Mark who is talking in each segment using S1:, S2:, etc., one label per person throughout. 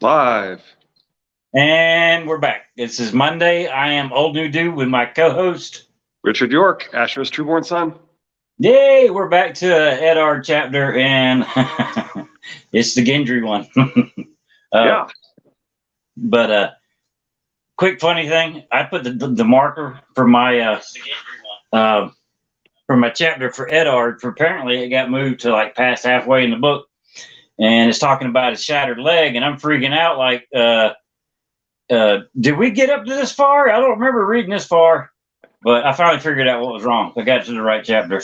S1: Live.
S2: And we're back. This is Monday. I am Old New Dude with my co-host.
S1: Richard York, Asher's trueborn son.
S2: Yay, we're back to Eddard chapter, and it's the Gendry one.
S1: Yeah.
S2: But quick funny thing, I put the marker for my chapter for Eddard. For apparently it got moved to like past halfway in the book, and it's talking about his shattered leg, and I'm freaking out like, did we get up to this far? I don't remember reading this far, but I finally figured out what was wrong. I got to the right chapter.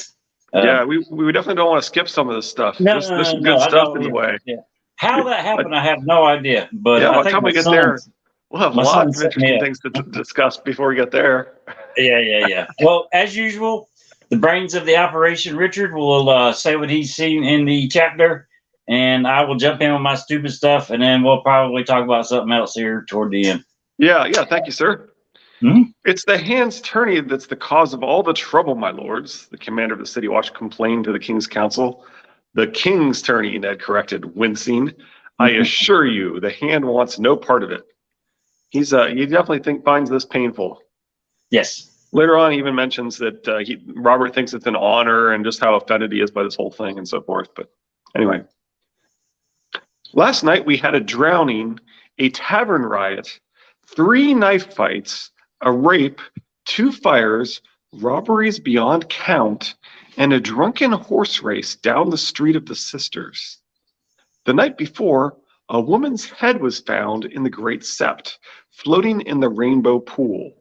S1: Yeah, we definitely don't want to skip some of this stuff. There's some good
S2: I
S1: stuff
S2: don't.
S1: in the way.
S2: Yeah. How that happened, I have no idea. But
S1: Yeah,
S2: I
S1: by the
S2: think
S1: time we get there, we'll have
S2: my son
S1: lots of
S2: set me
S1: interesting
S2: up.
S1: things to discuss before we get there.
S2: Yeah. Well, as usual, the brains of the operation, Richard, will say what he's seen in the chapter, and I will jump in with my stupid stuff, and then we'll probably talk about something else here toward the end.
S1: Yeah, thank you, sir.
S2: Hmm?
S1: It's the hand's tourney that's the cause of all the trouble, my lords, the commander of the city watch complained to the king's council. The king's tourney, Ned corrected, wincing. I assure you, the hand wants no part of it. He definitely finds this painful.
S2: Yes.
S1: Later on, he even mentions that Robert thinks it's an honor and just how offended he is by this whole thing and so forth. But anyway, last night we had a drowning, a tavern riot, 3 knife fights, a rape, 2 fires, robberies beyond count, and a drunken horse race down the street of the sisters. The night before, a woman's head was found in the Great Sept, floating in the rainbow pool.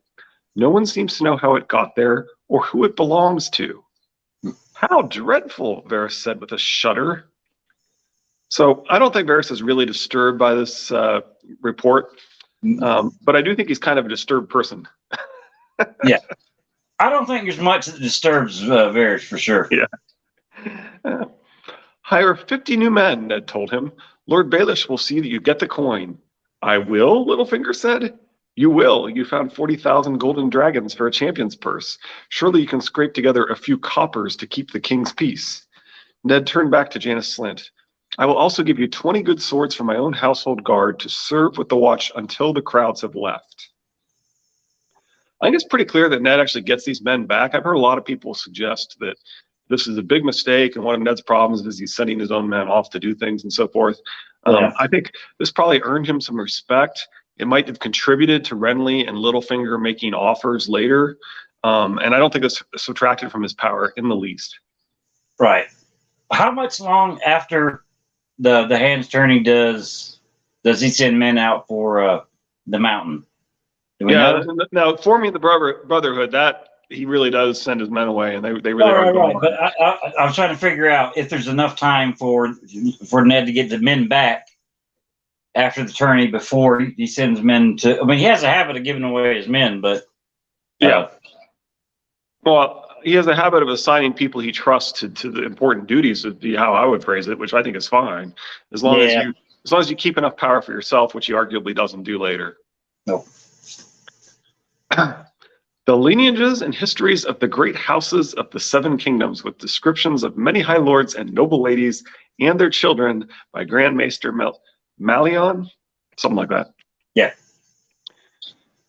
S1: No one seems to know how it got there or who it belongs to. How dreadful, Varys said with a shudder. So I don't think Varys is really disturbed by this report, but I do think he's kind of a disturbed person.
S2: Yeah. I don't think there's much that disturbs Varys for sure.
S1: Yeah. Hire 50 new men, Ned told him. Lord Baelish will see that you get the coin. I will, Littlefinger said. You will. You found 40,000 golden dragons for a champion's purse. Surely you can scrape together a few coppers to keep the king's peace. Ned turned back to Janos Slynt. I will also give you 20 good swords from my own household guard to serve with the watch until the crowds have left. I think it's pretty clear that Ned actually gets these men back. I've heard a lot of people suggest that this is a big mistake, and one of Ned's problems is he's sending his own men off to do things and so forth.
S2: Yeah.
S1: I think this probably earned him some respect. It might have contributed to Renly and Littlefinger making offers later, and I don't think it's subtracted from his power in the least.
S2: Right. How much long after the hand's turning does he send men out for the mountain? Do we know?
S1: Now forming the brotherhood, that he really does send his men away, and they really are going.
S2: Right. But I was trying to figure out if there's enough time for Ned to get the men back after the tourney before he sends men to. I mean, he has a habit of giving away his men, but
S1: yeah. Well, he has a habit of assigning people he trusts to the important duties, would be how I would phrase it, which I think is fine, as long as you keep enough power for yourself, which he arguably doesn't do later.
S2: No.
S1: The lineages and histories of the great houses of the 7 kingdoms, with descriptions of many high lords and noble ladies and their children by Grand Maester Malion, something like that.
S2: Yeah.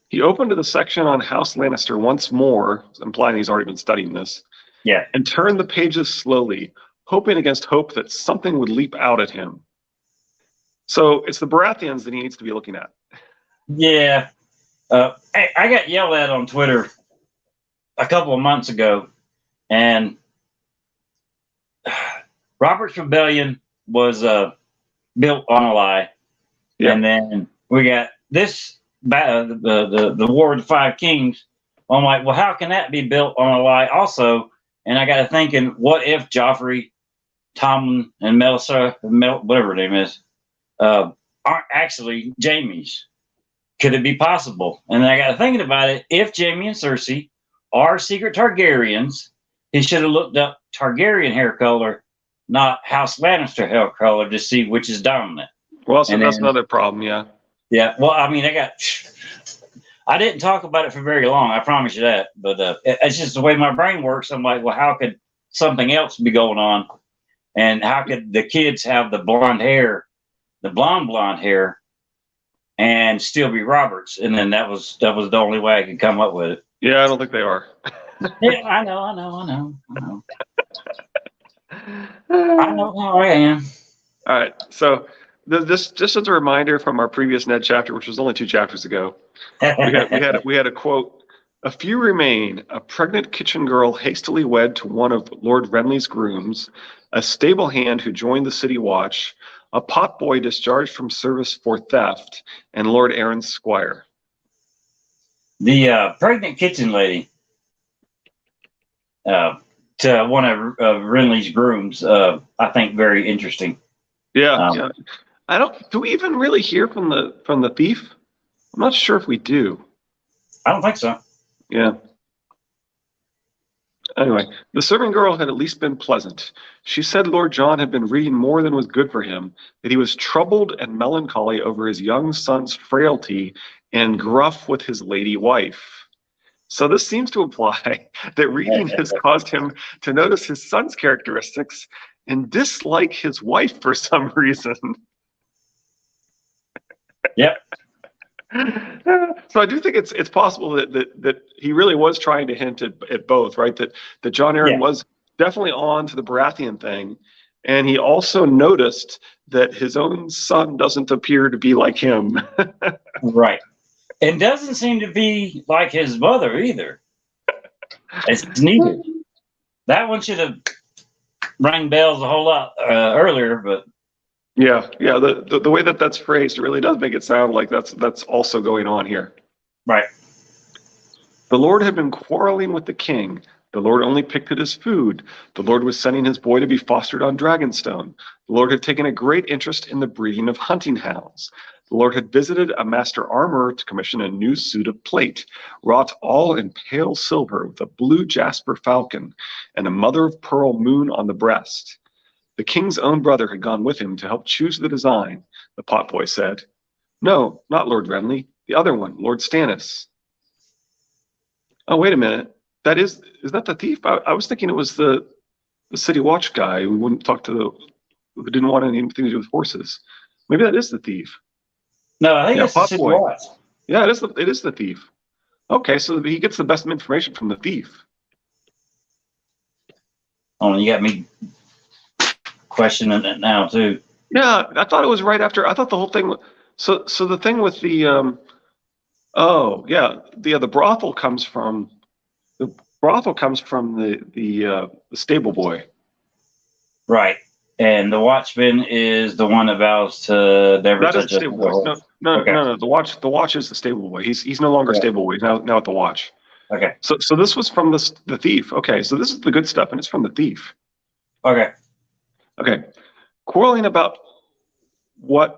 S1: He opened to the section on House Lannister once more, implying he's already been studying this.
S2: Yeah.
S1: And turned the pages slowly, hoping against hope that something would leap out at him. So it's the Baratheons that he needs to be looking at.
S2: Yeah. I got yelled at on Twitter a couple of months ago, and Robert's Rebellion was built on a lie. Yeah. And then we got this, the War of the 5 Kings. I'm like, well, how can that be built on a lie also? And I got to thinking, what if Joffrey, Tommen, and Melissa, whatever her name is, aren't actually Jaime's? Could it be possible? And then I got thinking about it. If Jaime and Cersei are secret Targaryens, he should have looked up Targaryen hair color, not House Lannister hair color, to see which is dominant.
S1: Well, so that's another problem, yeah.
S2: Yeah, well, I mean, I didn't talk about it for very long, I promise you that. But it's just the way my brain works. I'm like, well, how could something else be going on? And how could the kids have the blonde hair, the blonde hair, and still be Roberts. And then that was the only way I could come up with it.
S1: Yeah, I don't think they are.
S2: Yeah, I know. I know how I am.
S1: All right. So this just as a reminder from our previous Ned chapter, which was only 2 chapters ago, we had a quote. A few remain: a pregnant kitchen girl hastily wed to one of Lord Renly's grooms, a stable hand who joined the city watch, a potboy discharged from service for theft, and Lord Aaron's squire.
S2: The pregnant kitchen lady, to one of Renly's grooms, I think very interesting.
S1: Yeah, yeah. I don't. Do we even really hear from the thief? I'm not sure if we do.
S2: I don't think so.
S1: Yeah. Anyway, the serving girl had at least been pleasant. She said Lord John had been reading more than was good for him, that he was troubled and melancholy over his young son's frailty and gruff with his lady wife. So this seems to imply that reading has caused him to notice his son's characteristics and dislike his wife for some reason.
S2: Yep.
S1: So I do think it's possible that he really was trying to hint at both, right? That John Aaron was definitely on to the Baratheon thing, and he also noticed that his own son doesn't appear to be like him.
S2: Right. And doesn't seem to be like his mother either. It's neither. That one should have rang bells a whole lot earlier, but
S1: yeah. The way that's phrased really does make it sound like that's also going on here.
S2: Right.
S1: The Lord had been quarreling with the king. The Lord only picked at his food. The Lord was sending his boy to be fostered on Dragonstone. The Lord had taken a great interest in the breeding of hunting hounds. The Lord had visited a master armorer to commission a new suit of plate, wrought all in pale silver with a blue jasper falcon and a mother of pearl moon on the breast. The king's own brother had gone with him to help choose the design, the potboy said. No, not Lord Renly, the other one, Lord Stannis. Oh, wait a minute. Is that the thief? I was thinking it was the city watch guy who wouldn't talk to who didn't want anything to do with horses. Maybe that is the thief.
S2: No, I think it's the city watch.
S1: Yeah, it is the thief. Okay, so he gets the best information from the thief.
S2: Oh, you got me questioning it now too.
S1: Yeah, I thought it was right after. I thought the whole thing. So the thing with the the brothel comes from the stable boy.
S2: Right. And the watchman is the one that vows to never touch a stable boy.
S1: No. The watch is the stable boy. He's no longer stable boy. He's now at the watch.
S2: Okay.
S1: So this was from the thief. Okay. So this is the good stuff, and it's from the thief.
S2: Okay.
S1: Okay. Quarreling about what?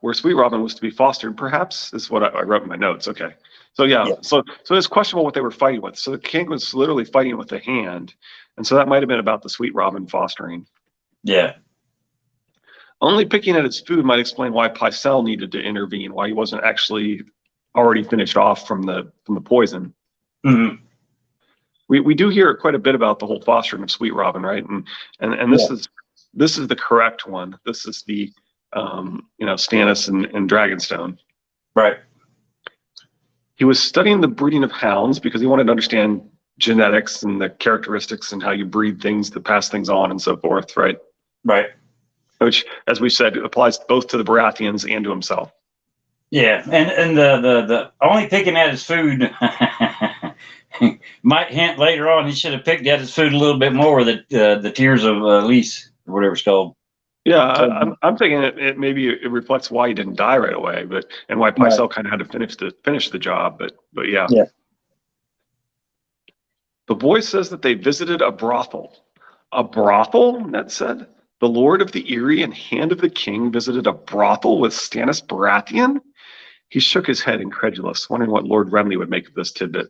S1: Where Sweet Robin was to be fostered, perhaps, is what I wrote in my notes. Okay. So yeah. So it's questionable what they were fighting with. So the king was literally fighting with the hand. And so that might have been about the Sweet Robin fostering.
S2: Yeah.
S1: Only picking at its food might explain why Pycelle needed to intervene, why he wasn't actually already finished off from the poison.
S2: Mm-hmm.
S1: We do hear quite a bit about the whole fostering of Sweet Robin, right? And this is the correct one. This is the Stannis and Dragonstone.
S2: Right.
S1: He was studying the breeding of hounds because he wanted to understand genetics and the characteristics and how you breed things to pass things on and so forth, right?
S2: Right.
S1: Which, as we said, applies both to the Baratheons and to himself.
S2: Yeah, and the only picking at his food might hint later on he should have picked at his food a little bit more. That the Tears of Lys, or whatever it's called.
S1: Yeah, I'm thinking it maybe it reflects why he didn't die right away, and why Pycelle kind of had to finish the job. But yeah.
S2: Yeah.
S1: The boy says that they visited a brothel. A brothel, Ned said. The Lord of the Eyrie and Hand of the King visited a brothel with Stannis Baratheon? He shook his head, incredulous, wondering what Lord Renly would make of this tidbit.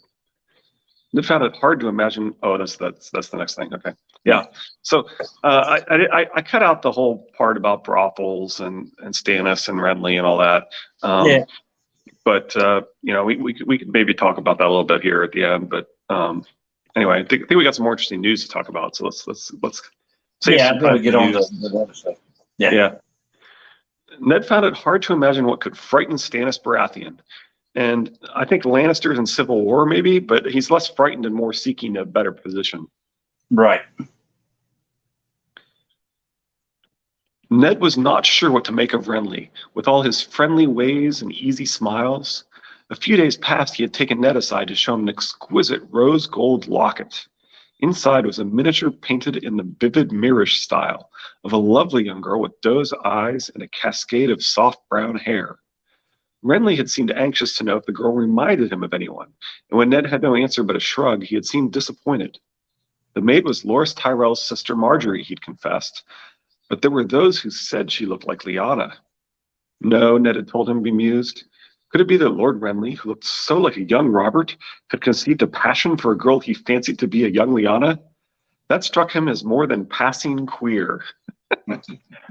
S1: Ned found it hard to imagine. Oh, that's the next thing. Okay, yeah. So I cut out the whole part about brothels and Stannis and Renly and all that.
S2: Yeah.
S1: But we could maybe talk about that a little bit here at the end. But anyway, I think we got some more interesting news to talk about. So let's save some time
S2: get on the other stuff. Yeah.
S1: Ned found it hard to imagine what could frighten Stannis Baratheon. And I think Lannisters in Civil War, maybe, but he's less frightened and more seeking a better position.
S2: Right.
S1: Ned was not sure what to make of Renly, with all his friendly ways and easy smiles. A few days past, he had taken Ned aside to show him an exquisite rose gold locket. Inside was a miniature painted in the vivid mirrorish style of a lovely young girl with doe's eyes and a cascade of soft brown hair. Renly had seemed anxious to know if the girl reminded him of anyone, and when Ned had no answer but a shrug, he had seemed disappointed. The maid was Loras Tyrell's sister Marjorie, he'd confessed, but there were those who said she looked like Lyanna. No, Ned had told him, bemused. Could it be that Lord Renly, who looked so like a young Robert, had conceived a passion for a girl he fancied to be a young Lyanna? That struck him as more than passing queer.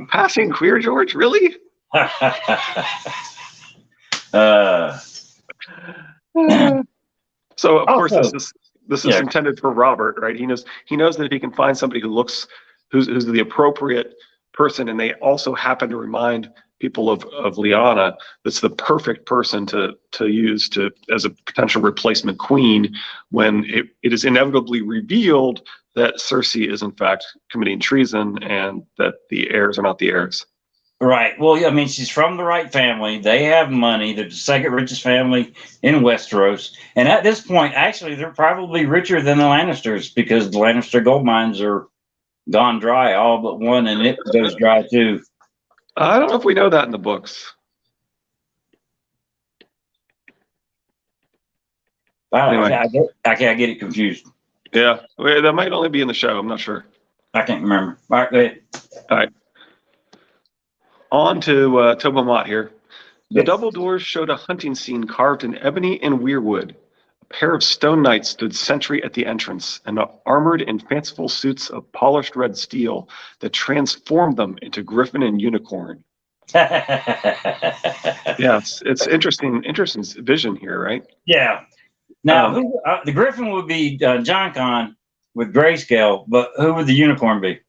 S1: Passing queer, George? Really? So of course this is intended for Robert, right? He knows that if he can find somebody who's the appropriate person, and they also happen to remind people of Lyanna, that's the perfect person to use as a potential replacement queen when it is inevitably revealed that Cersei is in fact committing treason and that the heirs are not the heirs.
S2: Right. Well, I mean, she's from the right family. They have money. They're the second richest family in Westeros. And at this point, actually, they're probably richer than the Lannisters because the Lannister gold mines are gone dry, all but one, and it goes dry too.
S1: I don't know if we know that in the books.
S2: Anyway. I get it confused.
S1: Yeah, that might only be in the show. I'm not sure.
S2: I can't remember. All right, go ahead.
S1: All right. On to Tobo Mott here. The double doors showed a hunting scene carved in ebony and weirwood. A pair of stone knights stood sentry at the entrance and armored in fanciful suits of polished red steel that transformed them into griffin and unicorn. Yeah, it's interesting vision here, right?
S2: Yeah. Now, the griffin would be Jon Con with grayscale, but who would the unicorn be?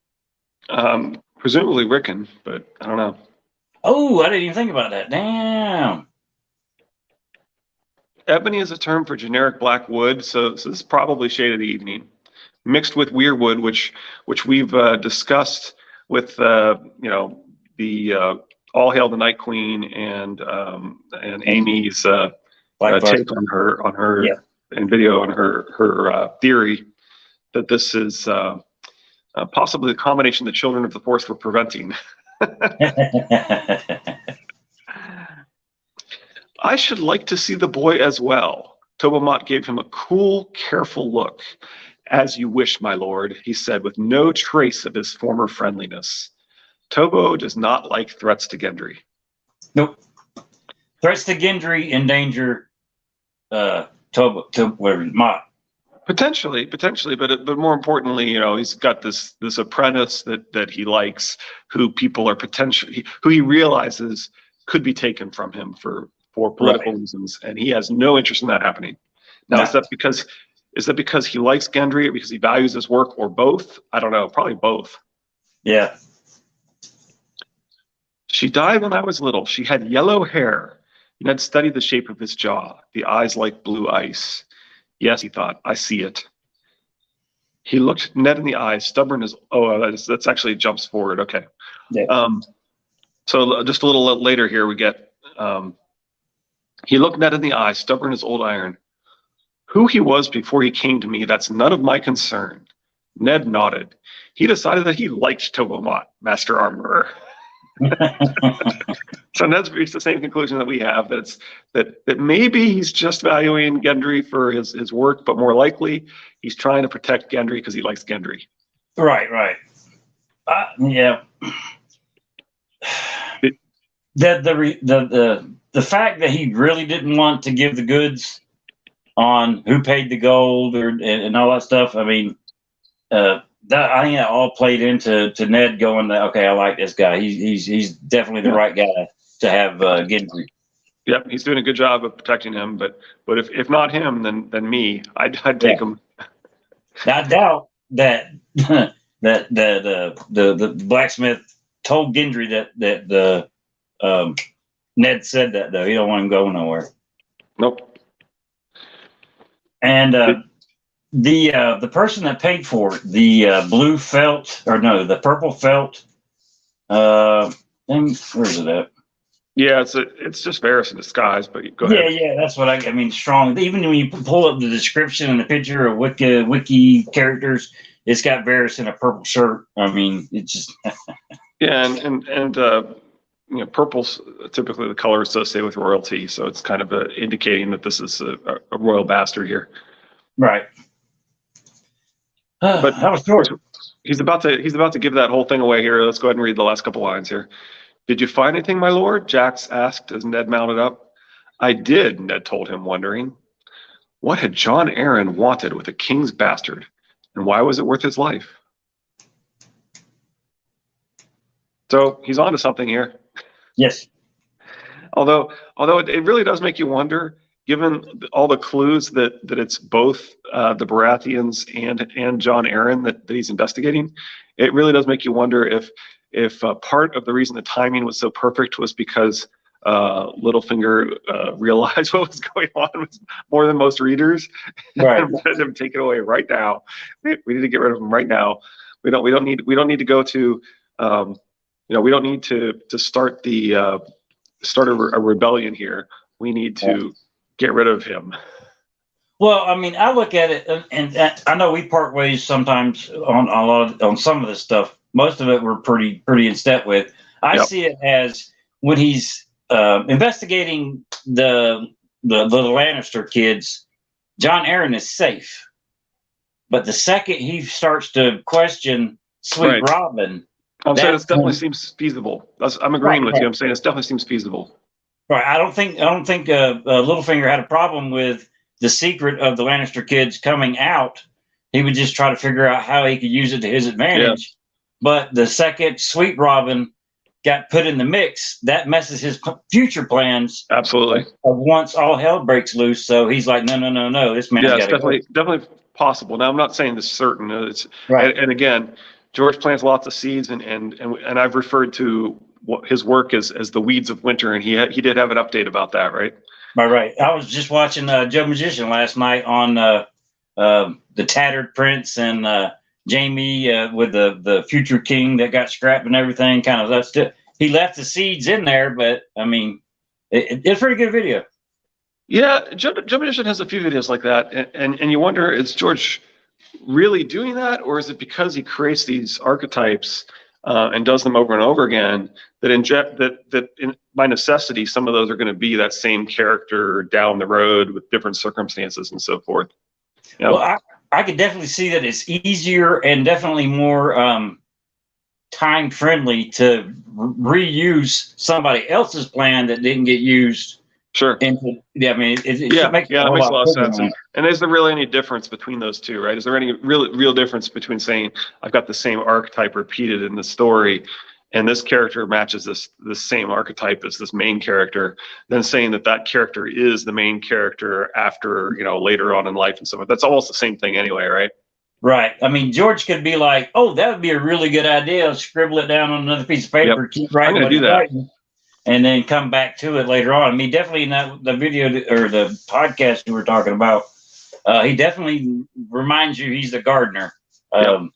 S1: Presumably Rickon, but I don't know.
S2: Oh, I didn't even think about that. Damn.
S1: Ebony is a term for generic black wood, so this is probably shade of the evening, mixed with weirwood, which we've discussed with the All Hail the Night Queen and Amy's take on her and video on her theory that this is possibly the combination the Children of the Forest were preventing. I should like to see the boy as well. Tobo Mott gave him a cool, careful look. As you wish, my lord, he said with no trace of his former friendliness. Tobo does not like threats to Gendry.
S2: Nope. Threats to Gendry endanger Mott. Potentially,
S1: but more importantly, he's got this apprentice that he likes, who people are who he realizes could be taken from him for political reasons, and he has no interest in that happening. Now, is that because he likes Gendry, or because he values his work, or both? I don't know. Probably both.
S2: Yeah.
S1: She died when I was little. She had yellow hair. Ned studied the shape of his jaw, the eyes like blue ice. Yes, he thought, I see it. He looked Ned in the eyes, stubborn as... Oh, that's actually jumps forward. Okay.
S2: Yeah.
S1: So just a little later here, we get... he looked Ned in the eye, stubborn as old iron. Who he was before he came to me, that's none of my concern. Ned nodded. He decided that he liked Tobo Mott, Master Armorer. So Ned's reached the same conclusion that we have, that maybe he's just valuing Gendry for his work, but more likely he's trying to protect Gendry because he likes Gendry.
S2: Right. Yeah. The fact that he really didn't want to give the goods on who paid the gold and all that stuff. I mean, I think that all played into Ned going, okay, I like this guy. He's definitely the right guy to have Gendry.
S1: Yep, he's doing a good job of protecting him. But if not him, then me. I'd take him.
S2: I doubt that that the blacksmith told Gendry that Ned said that though. He don't want him going nowhere.
S1: Nope.
S2: And the person that paid for it, the blue felt, or no, the purple felt. Where is it at?
S1: Yeah, it's just Varys in disguise. But go ahead.
S2: Yeah, that's what I mean. Strong. Even when you pull up the description and the picture of wiki characters, it's got Varys in a purple shirt. I mean, it's just.
S1: Yeah, and purple's typically the color associated with royalty, so it's kind of indicating that this is a royal bastard here.
S2: Right.
S1: But
S2: that was short.
S1: He's about to give that whole thing away here. Let's go ahead and read the last couple lines here. Did you find anything, my lord? Jax asked as Ned mounted up. I did, Ned told him, wondering. What had Jon Arryn wanted with a king's bastard, and why was it worth his life? So he's onto something here.
S2: Yes.
S1: Although it really does make you wonder, given all the clues that it's both the Baratheons and Jon Arryn that he's investigating, it really does make you wonder if part of the reason the timing was so perfect was because Littlefinger realized what was going on with more than most readers,
S2: right?
S1: And wanted him take it away right now. We need to get rid of him right now. We don't need to go to we don't need to start a rebellion here. We need to get rid of him.
S2: Well, I mean, I look at it, and I know we part ways sometimes on some of this stuff. Most of it we're pretty in step with. I see it as when he's investigating the Lannister kids, Jon Arryn is safe, but the second he starts to question Sweet Robin,
S1: I'm saying it definitely seems feasible. I'm agreeing with you. I'm saying it definitely seems feasible.
S2: Right. I don't think Littlefinger had a problem with the secret of the Lannister kids coming out. He would just try to figure out how he could use it to his advantage. Yeah. But the second Sweet Robin got put in the mix, that messes his future plans.
S1: Absolutely.
S2: Of once all hell breaks loose. So he's like, no. This man's got to go.
S1: Definitely possible. Now I'm not saying this certain. It's
S2: right.
S1: And again, George plants lots of seeds, and I've referred to his work as the weeds of winter, and he did have an update about that, right?
S2: Right. I was just watching Joe Magician last night on the Tattered Prince and Jaime with the future king that got scrapped and everything. Kind of that's he left the seeds in there, but I mean, it's a pretty good video.
S1: Yeah, Joe Magician has a few videos like that, and you wonder, is George really doing that, or is it because he creates these archetypes and does them over and over again that by necessity some of those are going to be that same character down the road with different circumstances and so forth? You know?
S2: Well, I could definitely see that it's easier and definitely more time friendly to reuse somebody else's plan that didn't get used.
S1: Sure.
S2: I mean,
S1: it makes a lot of sense. And is there really any difference between those two, right? Is there any real difference between saying I've got the same archetype repeated in the story, and this character matches this same archetype as this main character, than saying that character is the main character after, later on in life and so on? That's almost the same thing anyway, right?
S2: Right. I mean, George could be like, "Oh, that would be a really good idea. Scribble it down on another piece of paper.
S1: Yep.
S2: Keep writing."
S1: I'm going to do that. Writing.
S2: And then come back to it later on. I mean, definitely in the video or the podcast you were talking about, he definitely reminds you he's the gardener. Like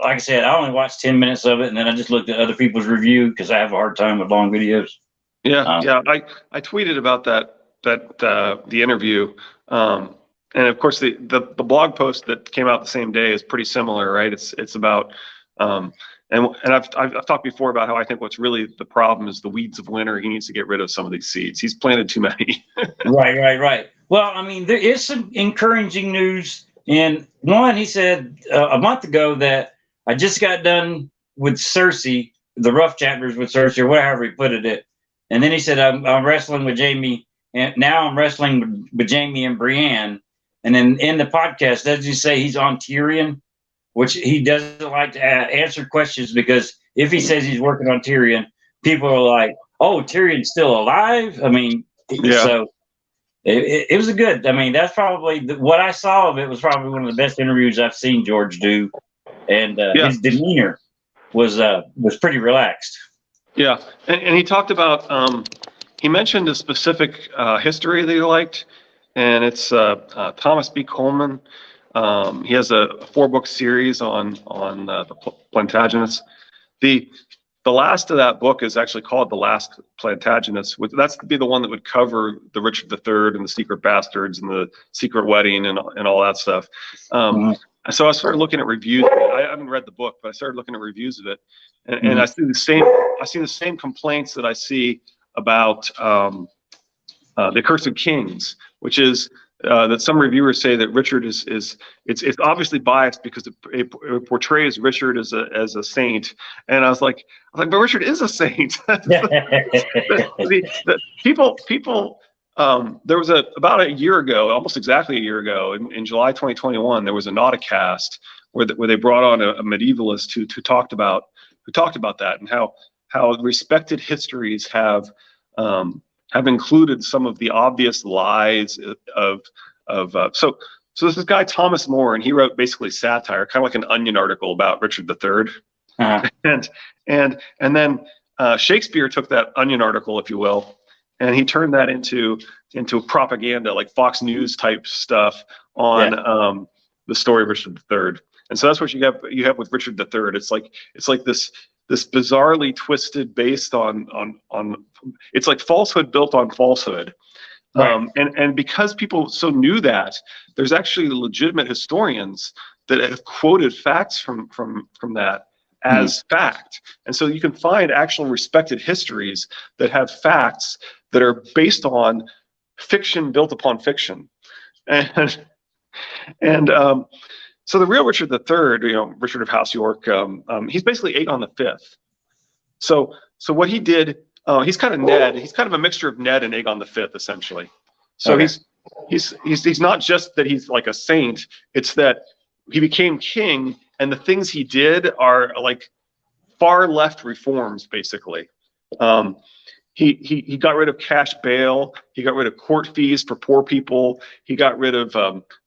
S2: I said, I only watched 10 minutes of it, and then I just looked at other people's review because I have a hard time with long videos.
S1: Yeah. I tweeted about the interview, and of course the blog post that came out the same day is pretty similar, right? It's about. And I've talked before about how I think what's really the problem is the weeds of winter. He needs to get rid of some of these seeds. He's planted too many.
S2: Right. Well, I mean, there is some encouraging news. And one, he said a month ago that I just got done with Cersei, the rough chapters with Cersei, or whatever he put it. And then he said, I'm wrestling with Jaime, and now I'm wrestling with Jaime and Brienne. And then in the podcast, does he say he's on Tyrion? Which he doesn't like to answer questions, because if he says he's working on Tyrion, people are like, "Oh, Tyrion's still alive." I mean, so it was a good. I mean, that's probably what I saw of it was probably one of the best interviews I've seen George do, and his demeanor was pretty relaxed.
S1: Yeah, and he talked about he mentioned a specific history that he liked, and it's Thomas B. Coleman. He has a 4-book series on the Plantagenets. The the last of that book is actually called The Last Plantagenets. That's to be the one that would cover the Richard III and the Secret Bastards and the Secret Wedding and all that stuff.
S2: Mhm.
S1: So I started looking at reviews of it. I haven't read the book, but I started looking at reviews of it, and
S2: Mhm.
S1: I see the same complaints that I see about the Accursed Kings, which is that some reviewers say that Richard is it's obviously biased because it portrays Richard as a saint, and but Richard is a saint. The people there was about a year ago, almost exactly a year ago, in July 2021, there was a Nauticast where they brought on a medievalist who talked about that, and how respected histories have included some of the obvious lies so this guy Thomas More, and he wrote basically satire, kind of like an Onion article about Richard III.
S2: Uh-huh.
S1: And then Shakespeare took that Onion article, if you will, and he turned that into propaganda, like Fox News type stuff on the story of Richard III. And so that's what you have with Richard III. It's like this bizarrely twisted, based on it's like falsehood built on falsehood.
S2: Right.
S1: And because people so knew that, there's actually legitimate historians that have quoted facts from that as fact. And so you can find actual respected histories that have facts that are based on fiction built upon fiction. And so the real Richard III, Richard of House York, he's basically Aegon V. So what he did, he's kind of Ned. He's kind of a mixture of Ned and Aegon V, essentially. So
S2: Okay.
S1: he's not just that he's like a saint. It's that he became king, and the things he did are like far left reforms, basically. He got rid of cash bail. He got rid of court fees for poor people. He got rid of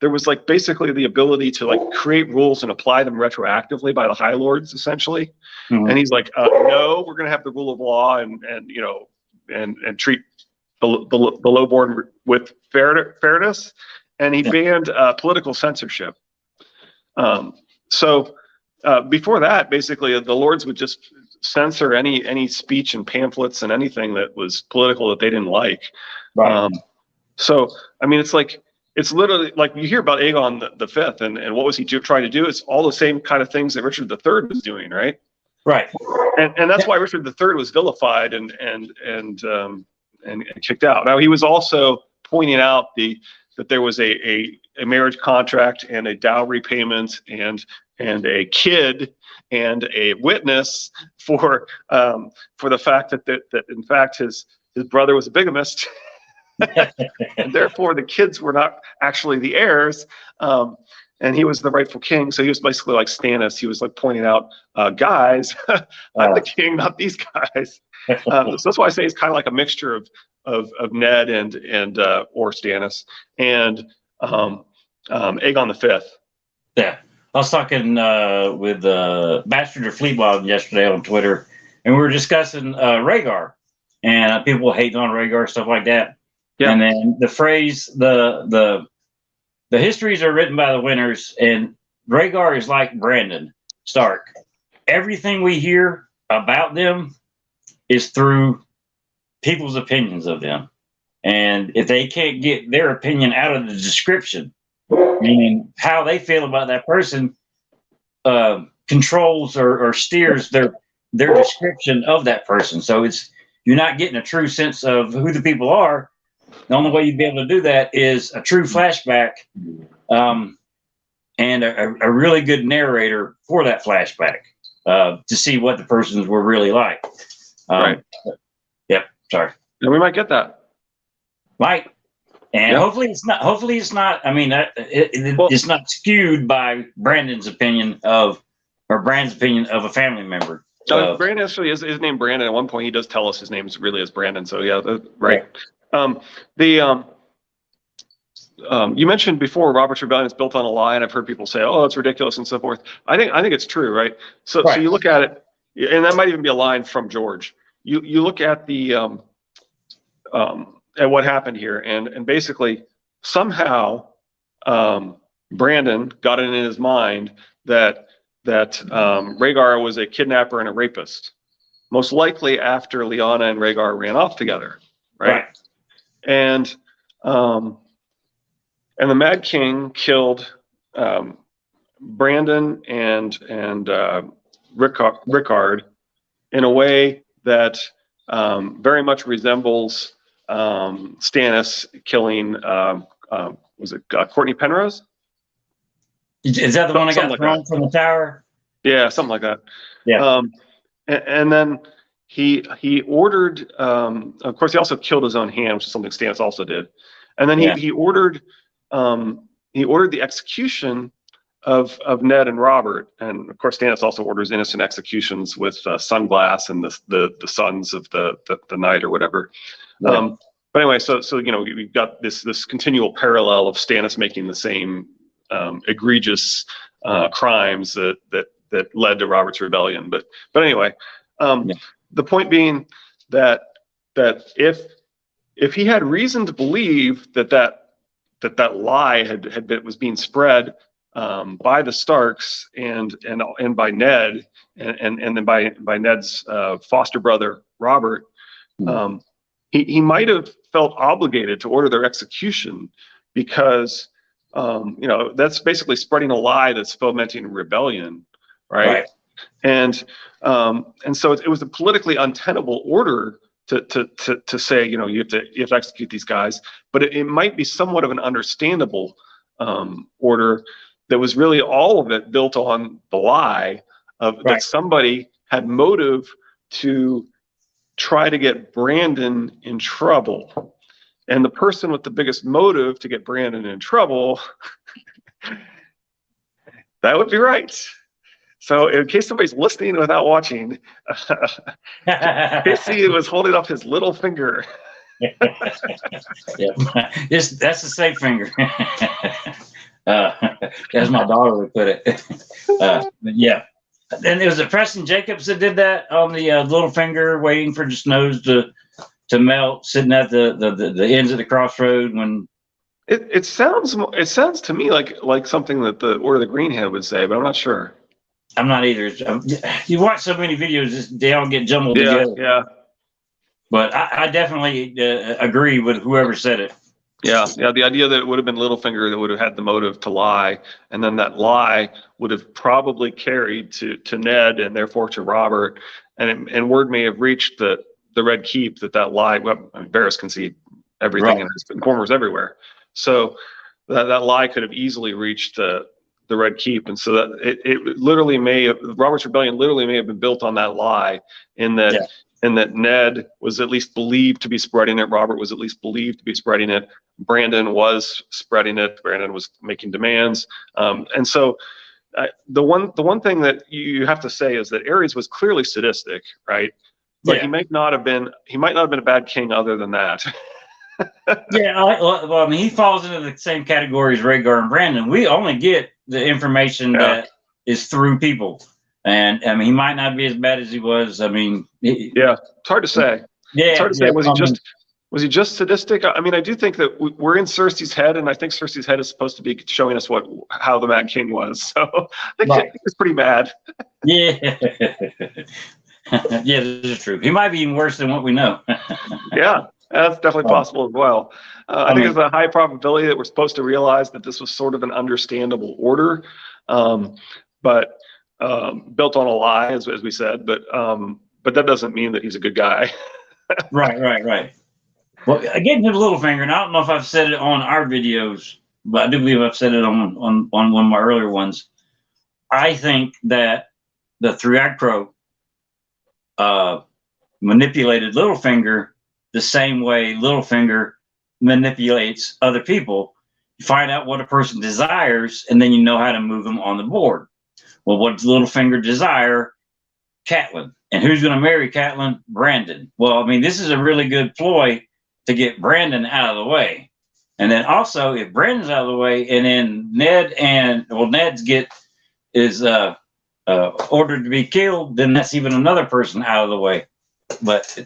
S1: there was like basically the ability to like create rules and apply them retroactively by the High Lords, essentially.
S2: Mhm.
S1: And he's like, no, we're going to have the rule of law and treat the lowborn with fairness. And he banned political censorship. So before that, basically, the Lords would just censor any speech and pamphlets and anything that was political that they didn't like.
S2: Right.
S1: So I mean, it's literally like you hear about Aegon the Fifth, and what was he trying to do? It's all the same kind of things that Richard III was doing, right?
S2: Right.
S1: And that's why Richard III was vilified and kicked out. Now he was also pointing out that there was a marriage contract and a dowry payment and a kid and a witness for the fact that in fact his brother was a bigamist, and therefore the kids were not actually the heirs, and he was the rightful king. So he was basically like Stannis. He was like pointing out, guys, I'm the king, not these guys. So that's why I say it's kind of like a mixture of Ned and or Stannis and Aegon V.
S2: Yeah. I was talking with Bastard or Fleetwild yesterday on Twitter, and we were discussing Rhaegar, and people hating on Rhaegar, stuff like that.
S1: Yeah.
S2: And then the phrase, the histories are written by the winners, and Rhaegar is like Brandon Stark. Everything we hear about them is through people's opinions of them. And if they can't get their opinion out of the description, meaning how they feel about that person, controls or steers their description of that person. So you're not getting a true sense of who the people are. The only way you'd be able to do that is a true flashback, and a really good narrator for that flashback, to see what the persons were really like.
S1: Right.
S2: Yep. Sorry.
S1: And we might get that.
S2: Might. And
S1: Yep.
S2: hopefully it's not. I mean, it's not skewed by Brandon's opinion of a family member.
S1: Brandon actually is named Brandon. At one point, he does tell us his name really is Brandon. So yeah, right. You mentioned before Robert's Rebellion is built on a lie, and I've heard people say, "Oh, it's ridiculous" and so forth. I think it's true, right? So you look at it, and that might even be a line from George. you look at the at what happened here, and basically somehow Brandon got it in his mind that Rhaegar was a kidnapper and a rapist, most likely after Lyanna and Rhaegar ran off together, right? And the Mad King killed Brandon and Rickard in a way that very much resembles Stannis killing was it Courtney Penrose?
S2: Is that the one that got thrown from the tower?
S1: Yeah, something like that.
S2: Yeah.
S1: And then he ordered. Of course, he also killed his own hand, which is something Stannis also did. And then he ordered the execution of Ned and Robert. And of course, Stannis also orders innocent executions with Sunglass and the sons of the night or whatever. Right. But anyway, so we've got this continual parallel of Stannis making the same egregious crimes that led to Robert's rebellion. But anyway, the point being that if he had reason to believe that lie was being spread by the Starks and by Ned and then by Ned's foster brother Robert, he might have felt obligated to order their execution because that's basically spreading a lie that's fomenting rebellion, right? And so it was a politically untenable order to say, you have to execute these guys, but it might be somewhat of an understandable order that was really all of it built on the lie of that somebody had motive to try to get Brandon in trouble. And the person with the biggest motive to get Brandon in trouble, that would be right. So in case somebody's listening without watching, Casey was holding up his little finger.
S2: That's the safe finger. As my daughter would put it. Yeah. And it was Preston Jacobs that did that on the little finger, waiting for the snows to melt, sitting at the ends of the crossroad when.
S1: It sounds to me like something that the Order of the Greenhead would say, but I'm not sure.
S2: I'm not either. You watch so many videos, they all get jumbled together.
S1: Yeah.
S2: But I definitely agree with whoever said it.
S1: Yeah. The idea that it would have been Littlefinger that would have had the motive to lie, and then that lie would have probably carried to Ned and therefore to Robert, and word may have reached the Red Keep that lie. Well, Varys can see everything, and there's informers everywhere. So that lie could have easily reached the Red Keep, and so that it literally Robert's rebellion literally may have been built on that lie, in that Ned was at least believed to be spreading it, Robert was at least believed to be spreading it, Brandon was spreading it, Brandon was making demands, and so the one thing that you have to say is that Aerys was clearly sadistic, right? But he might not have been a bad king other than that.
S2: Well, I mean, he falls into the same category as Rhaegar and Brandon. We only get the information that is through people, and I mean, he might not be as bad as he was. I mean,
S1: it's hard to say. It's hard to say. Was he just sadistic? I mean, I do think that we're in Cersei's head, and I think Cersei's head is supposed to be showing us how the Mad King was. So I think he was pretty mad.
S2: Yeah, this is true. He might be even worse than what we know.
S1: Yeah. That's definitely possible as well. I think there's a high probability that we're supposed to realize that this was sort of an understandable order, but built on a lie, as we said. But that doesn't mean that he's a good guy.
S2: Right. Well, again, to Littlefinger, and I don't know if I've said it on our videos, but I do believe I've said it on one of my earlier ones. I think that the Three-Eyed Crow manipulated Littlefinger the same way Littlefinger manipulates other people. You find out what a person desires, and then you know how to move them on the board. Well, what does Littlefinger desire? Catelyn. And who's going to marry Catelyn? Brandon. Well, I mean, this is a really good ploy to get Brandon out of the way. And then also, if Brandon's out of the way, and then Ned's is ordered to be killed, then that's even another person out of the way. But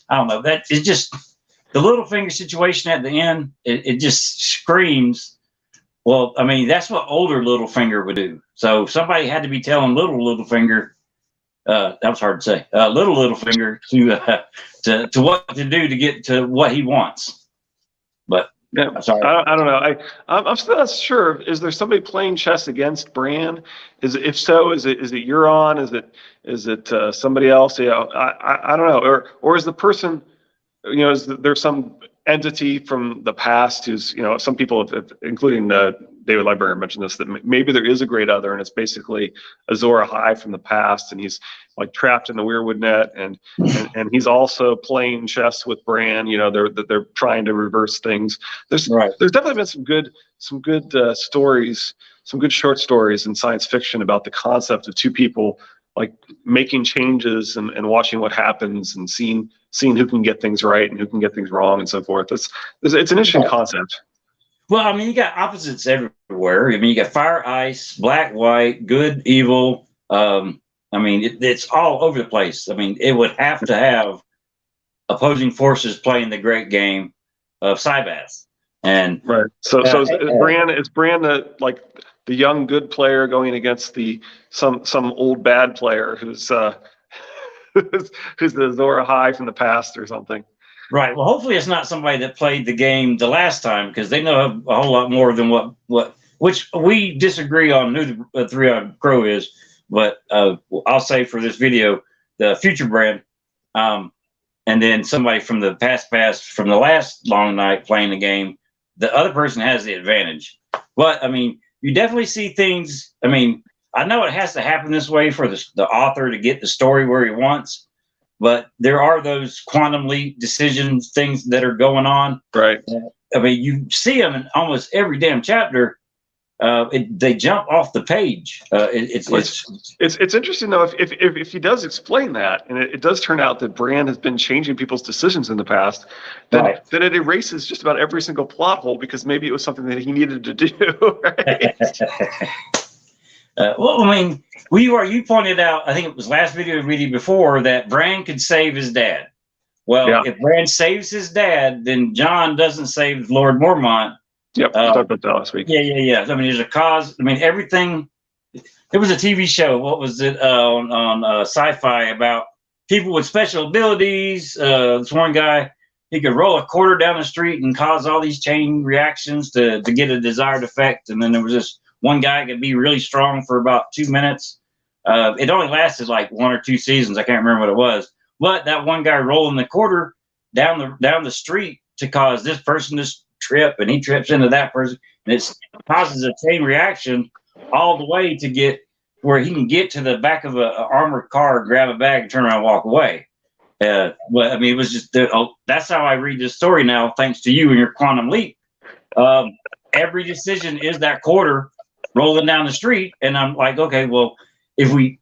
S2: I don't know. That is just the Littlefinger situation at the end. It just screams. Well, I mean, that's what older Littlefinger would do. So somebody had to be telling little Littlefinger. That was hard to say. Little Littlefinger to what to do to get to what he wants. But
S1: yeah,
S2: sorry.
S1: I don't know. I'm still not sure. Is there somebody playing chess against Bran? If so, is it Euron? Is it somebody else? You know, I don't know. Or is the person, you know, is there some entity from the past who's, you know, some people, including David Librarian mentioned this, that maybe there is a great other, and it's basically Azor Ahai from the past, and he's like trapped in the Weirwood net, and he's also playing chess with Bran. You know, they're trying to reverse things. There's definitely been some good stories, some good short stories in science fiction about the concept of two people like making changes and watching what happens and seeing who can get things right and who can get things wrong and so forth. It's an interesting concept.
S2: Well, I mean, you got opposites everywhere. I mean, you got fire, ice, black, white, good, evil. I mean, it's all over the place. I mean, it would have to have opposing forces playing the great game of Sybath. And
S1: right. So is Bran the young good player going against some old bad player who's who's the Azor Ahai from the past or something?
S2: Right. Well, hopefully it's not somebody that played the game the last time, because they know a whole lot more than which we disagree on who the three-eyed crow is. But I'll say for this video, the future Bran, and then somebody from the past from the last long night playing the game. The other person has the advantage. But I mean, you definitely see things. I mean, I know it has to happen this way for the author to get the story where he wants, but there are those quantum leap decisions, things that are going on.
S1: Right.
S2: I mean, you see them in almost every damn chapter. They jump off the page.
S1: It's interesting though if he does explain that, and it does turn out that Bran has been changing people's decisions in the past, then it erases just about every single plot hole, because maybe it was something that he needed to do. Right?
S2: Well, I mean, you pointed out, I think it was last video before, that Bran could save his dad. Well, if Bran saves his dad, then Jon doesn't save Lord Mormont.
S1: Yep, we talked about that last week.
S2: Yeah. I mean, there's a cause. I mean, everything. It was a TV show. What was it on Sci-Fi about people with special abilities? This one guy, he could roll a quarter down the street and cause all these chain reactions to get a desired effect. And then there was this one guy could be really strong for about 2 minutes. It only lasted like 1 or 2 seasons. I can't remember what it was. But that one guy rolling the quarter down the street to cause this person to trip, and he trips into that person, and it causes a chain reaction all the way to get where he can get to the back of an armored car, grab a bag, and turn around and walk away. But I mean, it was just that's how I read this story now, thanks to you and your quantum leap. Every decision is that quarter rolling down the street, and I'm like, okay, well, if we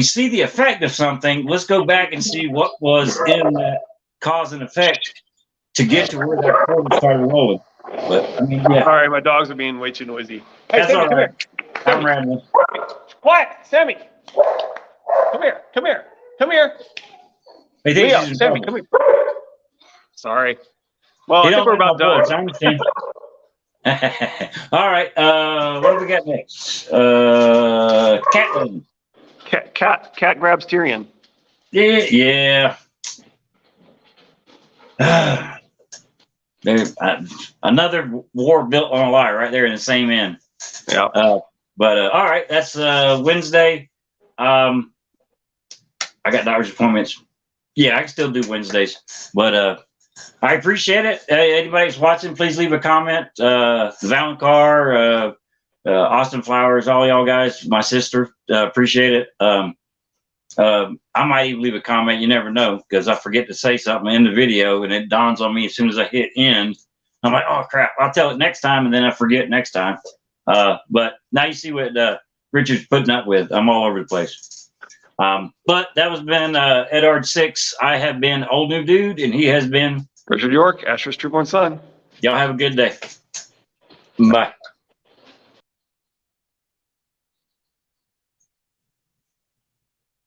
S2: see the effect of something, let's go back and see what was in that cause and effect to get to where that quarter started rolling. But I mean, yeah.
S1: All right, my dogs are being way too noisy.
S2: Hey, Sammy, come here. I'm rambling.
S1: Quiet, Sammy. Come here.
S2: Hey,
S1: Leo, Sammy, come here. Sorry. Well, I think we're about done.
S2: I understand. All right. What do we got next? Catelyn.
S1: Cat grabs Tyrion.
S2: Yeah. There, another war built on a lie, right there in the same end.
S1: Yeah.
S2: But all right, that's Wednesday. I got doctor's appointments. Yeah, I can still do Wednesdays, but I appreciate it. Anybody that's watching, please leave a comment. Valencar, Austin Flowers, all y'all guys, my sister, appreciate it. I might even leave a comment. You never know, because I forget to say something in the video, and it dawns on me as soon as I hit end. I'm like, oh crap! I'll tell it next time, and then I forget next time. But now you see what Richard's putting up with. I'm all over the place. But that has been Edard 6. I have been Old New Dude, and he has been
S1: Richard York, Asher's Trueborn son.
S2: Y'all have a good day. Bye.